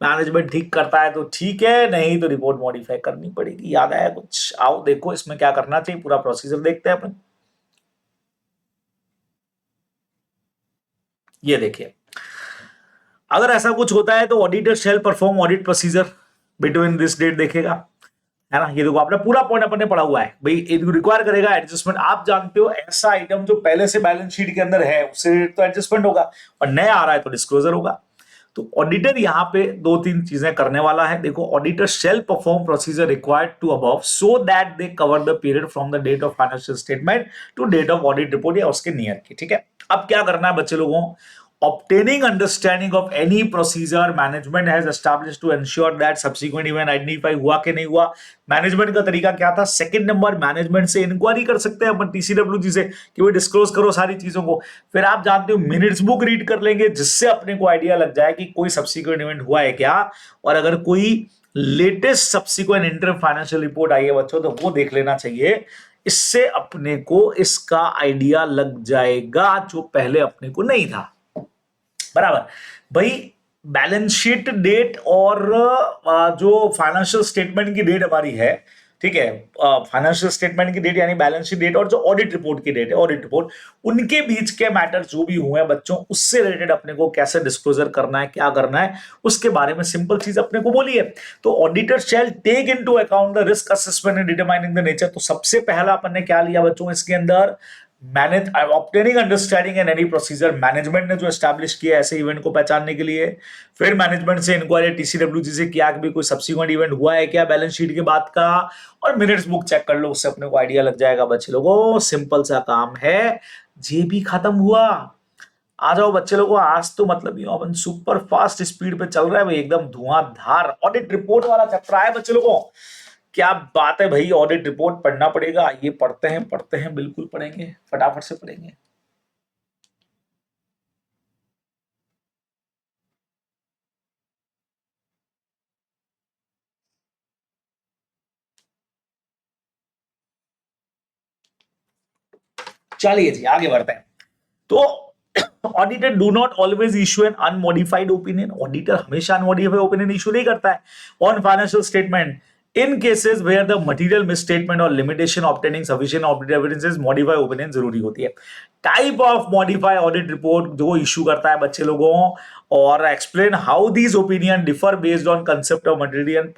मैनेजमेंट ठीक करता है तो ठीक है, नहीं तो रिपोर्ट मॉडिफाई करनी पड़ेगी. याद आया कुछ? आओ देखो इसमें क्या करना चाहिए, पूरा प्रोसीजर देखते हैं अपन. ये देखिए, अगर ऐसा कुछ होता है तो auditor shall perform audit procedure between this date देखेगा, है ना. ये देखो आपने पूरा पॉइंट अपन ने पढ़ा हुआ है भाई. रिक्वायर करेगा एडजस्टमेंट. आप जानते हो ऐसा आइटम जो पहले से बैलेंस शीट के अंदर है उससे तो एडजस्टमेंट होगा और नया आ रहा है तो डिस्क्लोजर होगा. तो ऑडिटर यहां पे 2-3 चीजें करने वाला है. देखो, auditor shall perform procedure required to above so that they cover the period from the date of financial statement to date of audit report या उसके नियर की. ठीक है, अब क्या करना है बच्चे लोगों. Obtaining understanding of any procedure management has established to ensure that subsequent event identify हुआ कि नहीं हुआ. मैनेजमेंट का तरीका क्या था. सेकंड नंबर, मैनेजमेंट से इंक्वायरी कर सकते हैं अपन TCWG से कि वो डिस्क्लोज करो सारी चीजों को. फिर आप जानते हो मिनट्स बुक रीड कर लेंगे जिससे अपने को आइडिया लग जाए कि कोई सब्सिक्वेंट इवेंट हुआ है क्या. और अगर कोई latest subsequent inter financial report आई है बच्चों तो वो देख लेना चाहिए. इससे अपने को इसका आइडिया लग जाएगा जो पहले अपने को नहीं था. बराबर भाई. बैलेंस शीट डेट और जो फाइनेंशियल स्टेटमेंट की डेट हमारी है, ठीक है, फाइनेंशियल स्टेटमेंट की डेट यानी बैलेंस शीट डेट और जो ऑडिट रिपोर्ट की डेट है ऑडिट रिपोर्ट, उनके बीच के मैटर जो भी हुए हैं बच्चों उससे रिलेटेड अपने को कैसे डिस्क्लोजर करना है, क्या करना है, उसके बारे में सिंपल चीज अपने को बोली है. तो auditor shall take into account the risk assessment and determining the nature. तो सबसे पहला अपन ने क्या लिया बच्चों इसके अंदर, manage obtaining understanding and any procedure. Management ने जो एस्टैब्लिश किया ऐसे इवेंट को पहचानने के लिए. फिर मैनेजमेंट से इंक्वायरी TCWG से किया कि भी कोई सब्सिक्वेंट इवेंट हुआ है क्या बैलेंस शीट के बाद का. और मिनट्स बुक चेक कर लो, उससे अपने को आइडिया लग जाएगा बच्चे लोगों. सिंपल सा काम है, जे भी खत्म हुआ. आ जाओ बच्चे लोगों, आज तो मतलब ये अपन सुपर फास्ट स्पीड पे चल रहा है भाई, एकदम धुआंधार. ऑडिट रिपोर्ट वाला चैप्टर है बच्चे लोगों. क्या बात है भाई, ऑडिट रिपोर्ट पढ़ना पड़ेगा. ये पढ़ते हैं बिल्कुल पढ़ेंगे, फटाफट से पढ़ेंगे. चलिए जी आगे बढ़ते हैं। तो auditor do not always issue an unmodified opinion. Auditor हमेशा अनमोडिफाइड ओपिनियन इशू नहीं करता है on financial statement. In cases where the material misstatement और limitation obtaining sufficient audit evidences modify opinion जरूरी होती है। Type of modify audit report जो issue करता है बच्चे लोगों, और explain how these opinion differ based on concept of material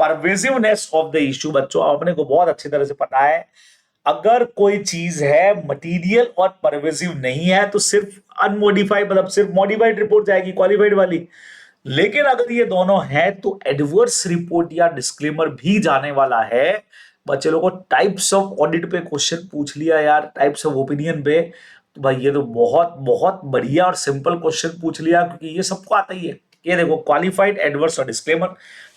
pervasiveness of the issue. बच्चों अपने को बहुत अच्छी तरह से पता है, अगर कोई चीज है मटेरियल और परवेसिव नहीं है तो सिर्फ अनमोडिफाइड मतलब सिर्फ मॉडिफाइड रिपोर्ट जाएगी क्वालिफाइड वाली। लेकिन अगर ये दोनों है तो एडवर्स रिपोर्ट या डिस्क्लेमर भी जाने वाला है। बच्चे लोगों को टाइप्स ऑफ ऑडिट पे क्वेश्चन पूछ लिया यार, टाइप्स ऑफ ओपिनियन पे, तो भाई ये तो बहुत बहुत बढ़िया और सिंपल क्वेश्चन पूछ लिया, क्योंकि ये सबको आता ही है। ये देखो क्वालिफाइड, एडवर्स और डिस्क्लेमर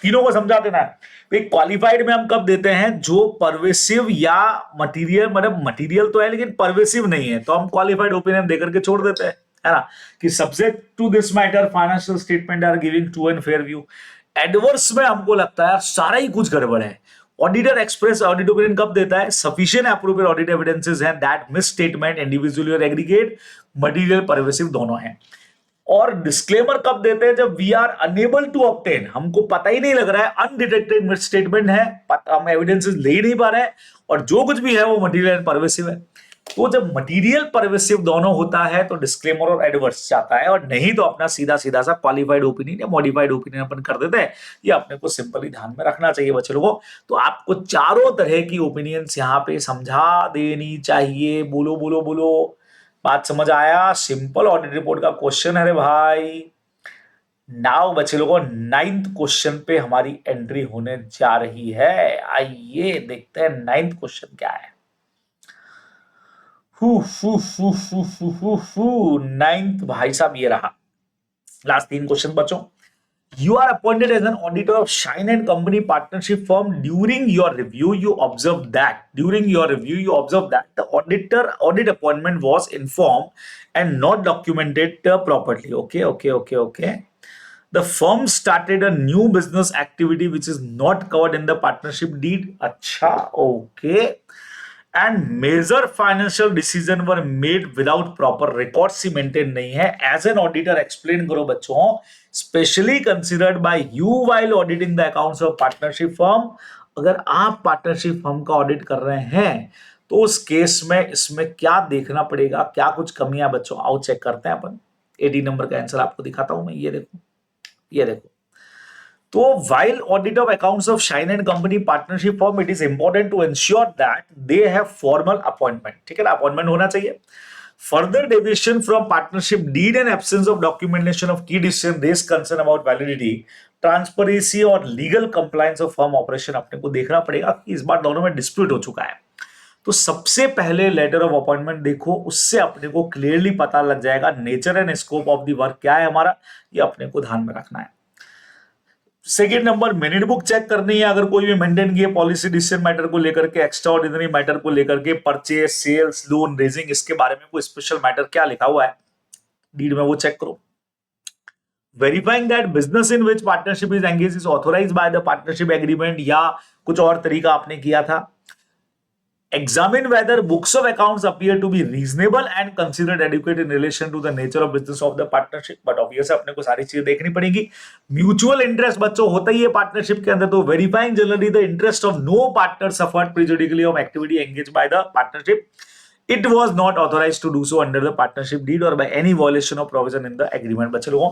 तीनों को समझा देना है। क्वालिफाइड में हम कब देते हैं, जो परवेसिव या मटेरियल मतलब मटेरियल तो है लेकिन परवेसिव नहीं है, तो हम क्वालिफाइड ओपिनियन देकर के छोड़ देते हैं, है ना, कि subject to this matter financial statement are giving true and fair view. Adverse में हमको लगता है सारा ही कुछ गड़बड़ है। ऑडिटर एक्सप्रेस ऑडिट ओपिनियन कब देता है, सफिशिएंट अप्रूव्ड ऑडिट एविडेंसेस हैं दैट मिस स्टेटमेंट इंडिविजुअली और एग्रीगेट मटेरियल परवेसिव दोनों हैं। और डिस्क्लेमर कब देते हैं, जब we are unable to obtain, हमको पता ही नहीं लग रहा है, अनडिटेक्टेड मिस स्टेटमेंट है, हम एविडेंसेस ले ही नहीं पा रहे हैं और जो कुछ भी है वो मटेरियल परवेसिव है। तो जब मटेरियल परवेसिव दोनों होता है तो डिस्क्लेमर और एडवर्स जाता है, और नहीं तो अपना सीधा सीधा सा क्वालिफाइड ओपिनियन या मॉडिफाइड ओपिनियन अपन कर देते हैं। ये अपने को सिंपली ध्यान में रखना चाहिए बच्चे लोगों। तो आपको चारों तरह की ओपिनियंस यहाँ पे समझा देनी चाहिए। बोलो बोलो बोलो, बात समझ आया? सिंपल ऑडिट रिपोर्ट का क्वेश्चन है रे भाई। नाउ बच्चे लोगों 9th क्वेश्चन पे हमारी एंट्री होने जा रही है। आइए देखते हैं 9th क्वेश्चन क्या है। 9th भाई साहब ये रहा। लास्ट 3 क्वेश्चन बच्चों। You are appointed as an auditor of Shine and Company partnership firm. During your review, you observe that the audit appointment was informed and not documented properly. Okay. The firm started a new business activity which is not covered in the partnership deed. अच्छा, okay. And major financial decision were made without proper records he maintain नहीं है। As an auditor explain करो बच्चों, specially considered by you while auditing the accounts of partnership firm। अगर आप partnership firm का audit कर रहे हैं तो उस केस में इसमें क्या देखना पड़ेगा, क्या कुछ कमियां बच्चों, आओ चेक करते हैं अपन। 80 नंबर का आंसर आपको दिखाता हूं मैं, ये देखो। तो while audit of accounts of Shine and Company partnership firm, it is important to ensure that they have formal appointment। ठीक है ना, अपॉइंटमेंट होना चाहिए। Further deviation from partnership deed and absence of documentation of key decision raise concern about validity, transparency और legal compliance of firm operation अपने को देखना पड़ेगा कि इस बार दोनों में डिस्प्यूट हो चुका है। तो सबसे पहले लेटर ऑफ अपॉइंटमेंट देखो, उससे अपने को क्लियरली पता लग जाएगा nature and scope of the work क्या है हमारा, ये अपने को ध्यान में रखना है। Second number, minute book check करनी है अगर कोई भी मेंटेन की पॉलिसी डिसीजन मैटर को लेकर के, एक्स्ट्रा ऑर्डिनरी मैटर को लेकर के, परचेज, सेल्स, लोन रेजिंग, इसके बारे में कोई स्पेशल मैटर क्या लिखा हुआ है डीड में वो चेक करो। Verifying that business in which partnership is engage is authorised by the partnership agreement, या कुछ और तरीका आपने किया था। Examine whether books of accounts appear to be reasonable and considered adequate in relation to the nature of business of the partnership। But obviously अपने को सारी चीजें देखनी पड़ेगी। म्यूचुअल इंटरेस्ट बच्चों होता ही है पार्टनरशिप के अंदर, तो verifying generally the interest of no partner suffered prejudicially of activity engage by the partnership, it was not authorized to do so under the partnership deed और by any violation of provision in the agreement. बच्चे लोगों,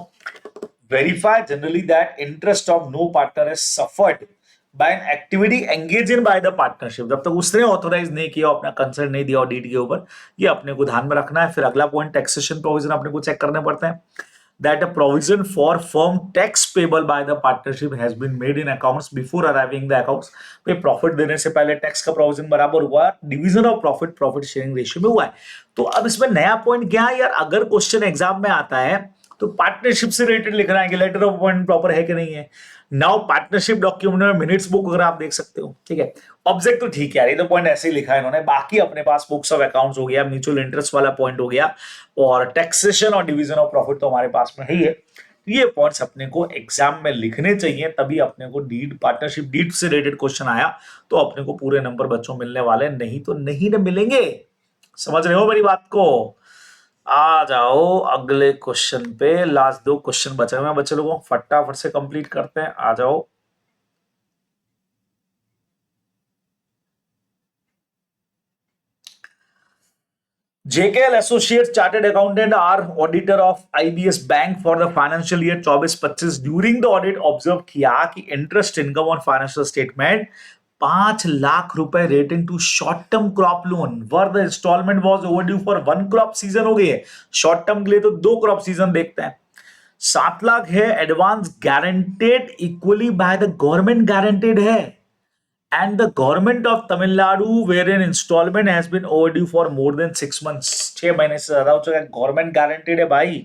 verify generally that interest of no partner is suffered by an activity engage in by the partnership, जब तक उसने authorise नहीं किया, अपना concern नहीं दिया ऑडिट के ऊपर, ये अपने को ध्यान में रखना है। फिर अगला पॉइंट, टैक्सेशन प्रोविजन अपने को चेक करने पड़ते हैं। That a provision for firm tax payable by the partnership has been made in accounts before arriving the accounts. पे प्रॉफिट देने से पहले टैक्स का प्रोविजन बराबर हुआ, division of profit sharing ratio में हुआ है। तो अब इसमें नया पॉइंट क्या है यार, अगर क्वेश्चन एग्जाम में आता है तो पार्टनरशिप से रिलेटेड लिखना है कि लेटर ऑफ अपॉइंटमेंट प्रॉपर है कि नहीं है। नाउ पार्टनरशिप डॉक्यूमेंट में मिनट्स बुक अगर आप देख सकते हो, ठीक है। ऑब्जेक्ट तो ठीक है यार, ये तो पॉइंट ऐसे ही लिखा है इन्होंने। बाकी अपने पास बुक्स ऑफ अकाउंट्स हो गया, म्यूचुअल इंटरेस्ट वाला पॉइंट हो गया, और टैक्सेशन और डिवीजन ऑफ प्रॉफिट तो हमारे पास में ही है। ये पॉइंट्स अपने को एग्जाम में लिखने चाहिए, तभी अपने को डीड पार्टनरशिप डीड से रिलेटेड क्वेश्चन आया तो अपने को पूरे नंबर बच्चों मिलने वाले, नहीं तो नहीं न मिलेंगे। समझ रहे हो मेरी बात को? आ जाओ अगले क्वेश्चन पे। लास्ट 2 क्वेश्चन बचे हुए हैं बच्चे लोगों, फटाफट से कंप्लीट करते हैं। आ जाओ। JKL Associates Chartered Accountant are auditor of IBS Bank for the financial year 24-25 during the audit observe किया कि interest income on financial statement 5 lakh रुपए relating to short term crop loan where the installment was overdue for 1 crop season. हो गई है short term के लिए तो 2 crop season देखते हैं। 7 लाख है advance guaranteed equally by the government guaranteed है and the government of Tamil Nadu wherein installment has been overdue for more than 6 months। 6 महीने से ज्यादा हो चुका है। गवर्नमेंट गारंटेड है भाई,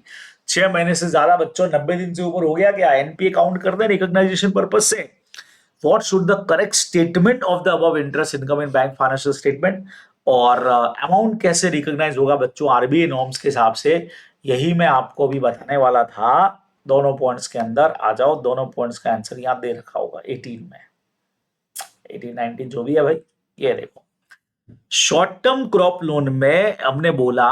6 महीने से ज्यादा बच्चों 90 दिन से ऊपर हो गया क्या? एनपीए काउंट करते हैं रिकॉग्नाइजेशन पर्पज से। What should the correct statement of the above interest income in bank financial statement और अमाउंट कैसे रिकॉग्नाइज होगा बच्चों आरबीआई नॉर्म्स के हिसाब से, यही मैं आपको अभी बताने वाला था। दोनों पॉइंट्स के अंदर आ जाओ, दोनों पॉइंट्स का आंसर यहाँ दे रखा होगा 18 में, 18-19 जो भी है भाई। ये देखो शॉर्ट टर्म क्रॉप लोन में हमने बोला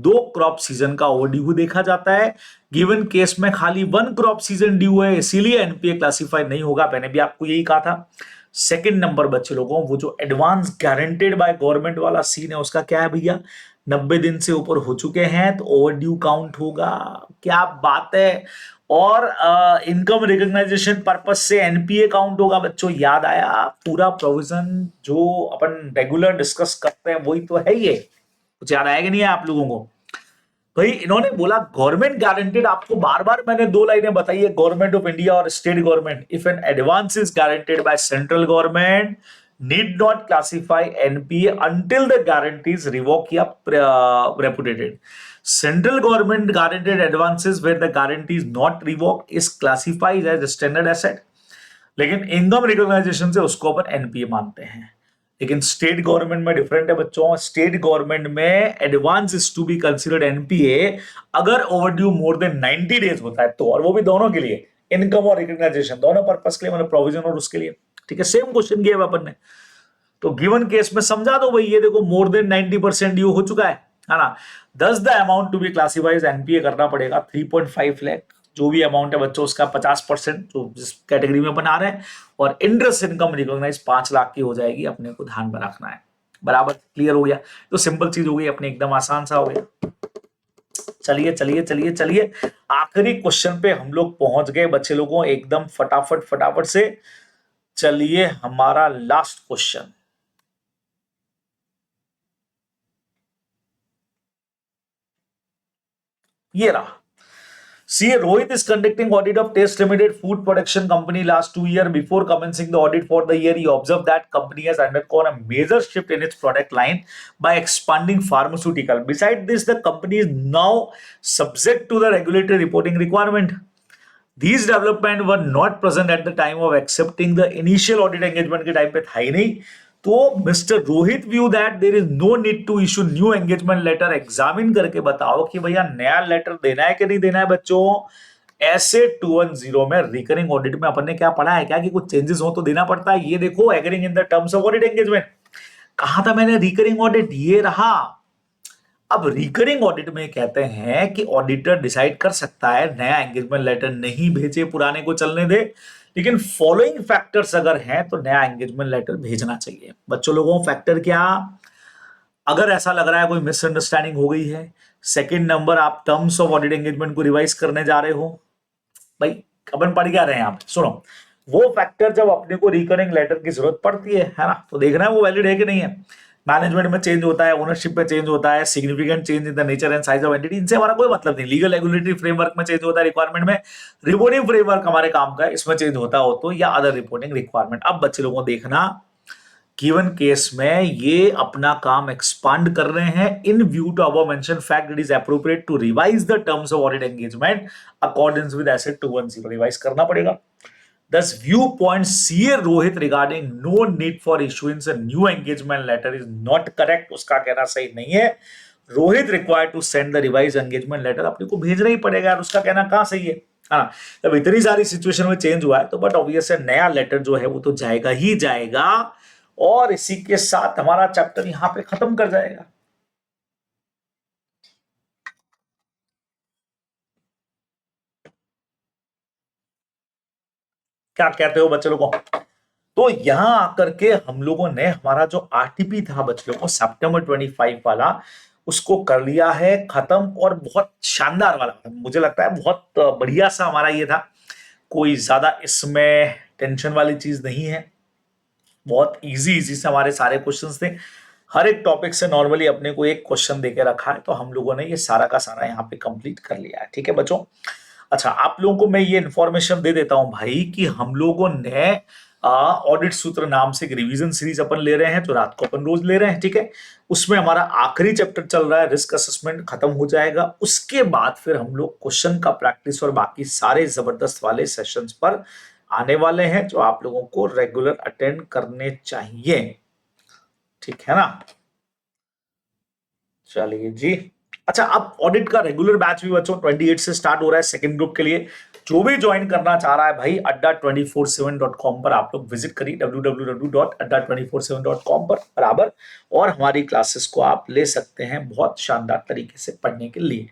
2 क्रॉप सीजन का ओवरड्यू देखा जाता है। गिवन केस में खाली 1 क्रॉप सीजन ड्यू है, इसीलिए एनपीए क्लासिफाई नहीं होगा। मैंने भी आपको यही कहा था। सेकंड नंबर बच्चे लोगों, वो जो एडवांस गारंटेड बाय गवर्नमेंट वाला सीन है उसका क्या है भैया? 90 दिन से ऊपर हो चुके हैं तो ओवरड्यू काउंट होगा। क्या बात है। और इनकम रिकॉग्नाइजेशन पर्पज से एनपीए काउंट होगा बच्चों। याद आया? पूरा प्रोविजन जो अपन रेगुलर डिस्कस करते हैं वही तो है। ये कुछ याद आया कि नहीं है आप लोगों को? भाई इन्होंने बोला गवर्नमेंट गारंटेड, आपको बार बार मैंने 2 लाइनें बताई है, गवर्नमेंट ऑफ इंडिया और state government. If an advance is guaranteed by central government need not classify NPA until the guarantee is revoked या repudiated. Central government guaranteed advances where the guarantee is not revoked is classified as a standard asset, लेकिन income recognition से उसको अपन NPA मानते हैं। लेकिन state government में different है बच्चों। स्टेट गवर्नमेंट में advance is to be considered NPA अगर ओवरड्यू मोर देन 90 डेज होता है तो, और वो भी दोनों के लिए, इनकम और रिकॉग्नाइजेशन दोनों पर्पस के लिए, मतलब प्रोविजन और उसके लिए। ठीक है, सेम क्वेश्चन किया अपन ने। तो गिवन केस में समझा दो भाई, ये देखो मोर देन 90% ड्यू हो चुका है ना। Thus the amount to be classified NPA करना पड़ेगा 3.5 लाख, जो भी अमाउंट है बच्चों उसका 50% जो जिस कैटेगरी में बना रहे हैं, और इंटरेस्ट इनकम रिकॉग्नाइज 5 लाख की हो जाएगी। अपने को ध्यान में रखना है। बराबर क्लियर हो गया? तो सिंपल चीज हो गई अपने, एकदम आसान सा हो गया। चलिए चलिए चलिए चलिए, आखिरी क्वेश्चन पे हम लोग पहुंच गए बच्चे लोगों, एकदम फटाफट फटाफट से। चलिए हमारा लास्ट क्वेश्चन, ये रहा। See, Rohit is conducting audit of Taste Limited food production company last 2 years. Before commencing the audit for the year, he observed that company has undergone a major shift in its product line by expanding pharmaceutical. Besides this, the company is now subject to the regulatory reporting requirement. These developments were not present at the time of accepting the initial audit engagement के time पे था ही नहीं। तो mister Rohit view that there is no need to issue new engagement letter. Examine करके बताओ कि भैया नया लेटर देना है कि नहीं देना है बच्चों। ऐसे 210 में रिकरिंग ऑडिट में अपन ने क्या पढ़ा है क्या कि कुछ चेंजेस हो तो देना पड़ता है। ये देखो agreeing in the terms of audit engagement, कहा था मैंने रिकरिंग ऑडिट, ये रहा। अब रिकरिंग ऑडिट में कहते हैं कि ऑडिटर डिसाइड कर सकता है नया एंगेजमेंट लेटर नहीं भेजे, पुराने को चलने दे, लेकिन फॉलोइंग फैक्टर्स अगर हैं तो नया एंगेजमेंट लेटर भेजना चाहिए। बच्चों लोगों फैक्टर क्या? अगर ऐसा लग रहा है कोई मिसअंडरस्टैंडिंग हो गई है। सेकंड नंबर, आप टर्म्स ऑफ ऑडिट एंगेजमेंट को रिवाइज करने जा रहे हो। भाई अपन पढ़ क्या रहे हैं आप, सुनो। वो फैक्टर जब अपने को रिकरिंग लेटर की जरूरत पड़ती है ना, तो देखना है वो वैलिड है कि नहीं है। मैनेजमेंट में चेंज होता है, ओनरशिप में चेंज होता है, significant change in the nature and size of entity, इनसे हमारा कोई मतलब नहीं। लीगल रेगुलेटरी फ्रेमवर्क में चेंज होता है, रिक्वायरमेंट में, रिपोर्टिंग फ्रेमवर्क हमारे काम का है, इसमें चेंज होता हो तो, या अदर रिपोर्टिंग रिक्वायरमेंट। अब बच्चे लोगों को देखना, गिवन केस में ये अपना काम एक्सपांड कर रहे हैं। In view to above mention fact it is appropriate to revise the terms of audit engagement according with asset 210, revise करना पड़ेगा। Thus, viewpoint CA Rohit regarding no need for issuance a new engagement letter is not correct. उसका कहना सही नहीं है। Rohit required to send the revised engagement letter, अपने को भेजना ही पड़ेगा यार, उसका कहना कहाँ सही है। है ना। जब इतनी सारी सिचुएशन में चेंज हुआ है तो बट ऑब्वियस है नया लेटर जो है वो तो जाएगा ही जाएगा, और इसी के साथ हमारा चैप्टर यहां पे खत्म कर जाएगा। क्या कहते हो बच्चे लोगों? तो यहां आकर के हम लोगों ने हमारा जो आरटीपी था बच्चे लोगों सितंबर 25 वाला, उसको कर लिया है खत्म, और बहुत शानदार वाला मुझे लगता है, बहुत बढ़िया सा हमारा ये था। कोई ज्यादा इसमें टेंशन वाली चीज नहीं है, बहुत इजी इजी से हमारे सारे क्वेश्चंस थे। हर एक टॉपिक से नॉर्मली अपने को एक क्वेश्चन देके रखा है, तो हम लोगों ने ये सारा का सारा यहाँ पे कंप्लीट कर लिया है। ठीक है बच्चों। अच्छा, आप लोगों को मैं ये इन्फॉर्मेशन दे देता हूं भाई कि हम लोगों ने ऑडिट सूत्र नाम से एक रिवीजन सीरीज अपन ले रहे हैं, जो रात को अपन रोज ले रहे हैं। ठीक है, उसमें हमारा आखिरी चैप्टर चल रहा है, रिस्क असेसमेंट खत्म हो जाएगा। उसके बाद फिर हम लोग क्वेश्चन का प्रैक्टिस और बाकी सारे जबरदस्त वाले सेशंस पर आने वाले हैं, जो आप लोगों को रेगुलर अटेंड करने चाहिए। ठीक है ना। चलिए जी। अच्छा, अब ऑडिट का रेगुलर बैच भी बच्चों 28 से स्टार्ट हो रहा है सेकंड ग्रुप के लिए। जो भी ज्वाइन करना चाह रहा है भाई, adda247.com पर आप लोग विजिट करिए, www.adda247.com पर बराबर, और हमारी क्लासेस को आप ले सकते हैं बहुत शानदार तरीके से पढ़ने के लिए।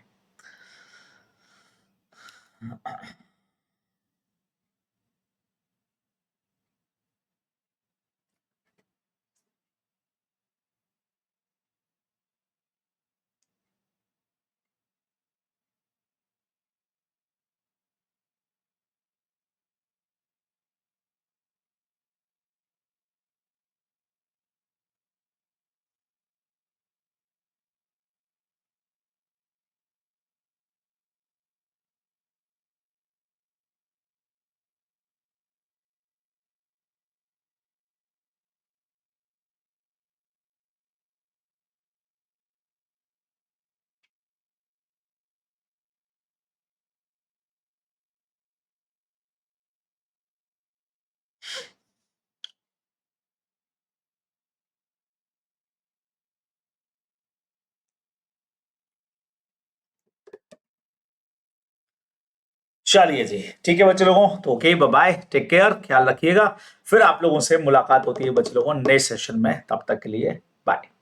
चलिए जी, ठीक है बच्चे लोगों, तो okay, bye bye, take care, ख्याल रखिएगा। फिर आप लोगों से मुलाकात होती है बच्चे लोगों नए सेशन में, तब तक के लिए बाय।